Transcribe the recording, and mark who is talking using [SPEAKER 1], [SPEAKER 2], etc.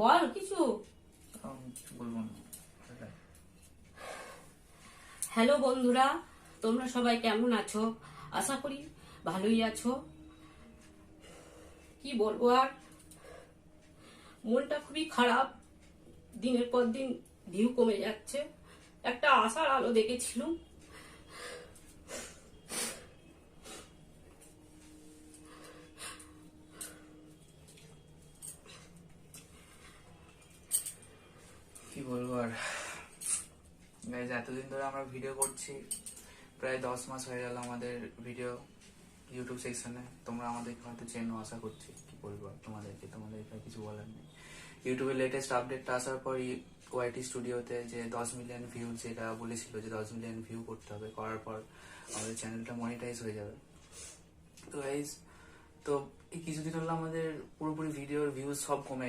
[SPEAKER 1] বল কিছু।
[SPEAKER 2] কিছু বলবো না।
[SPEAKER 1] হ্যালো বন্ধুরা, তোমরা সবাই কেমন আছো? আশা করি ভালোই আছো। কি বলবো আর, মনটা খুবই খারাপ। দিনের পর দিন ভিউ কমে যাচ্ছে। একটা আশার আলো দেখেছিলাম,
[SPEAKER 2] কি বলবো আর গাইজ, এতদিন ধরে আমরা ভিডিও করছি, প্রায় 10 মাস হয়ে গেল আমাদের ভিডিও ইউটিউব সেকশনে। তোমরা আমাদেরকে হয়তো চেনো, আশা করছি। কি বলবো আর তোমাদেরকে কিছু বলার নেই। ইউটিউবে লেটেস্ট আপডেটটা আসার পর ওয়াইটি স্টুডিওতে যে 10 মিলিয়ন ভিউ, যেটা বলেছিল যে 10 মিলিয়ন ভিউ করতে হবে, করার পর আমাদের চ্যানেলটা মনিটাইজ হয়ে যাবে। তো গাইজ, তো এই কিছুদিন হলো আমাদের পুরোপুরি ভিডিওর ভিউজ সব কমে গেছে।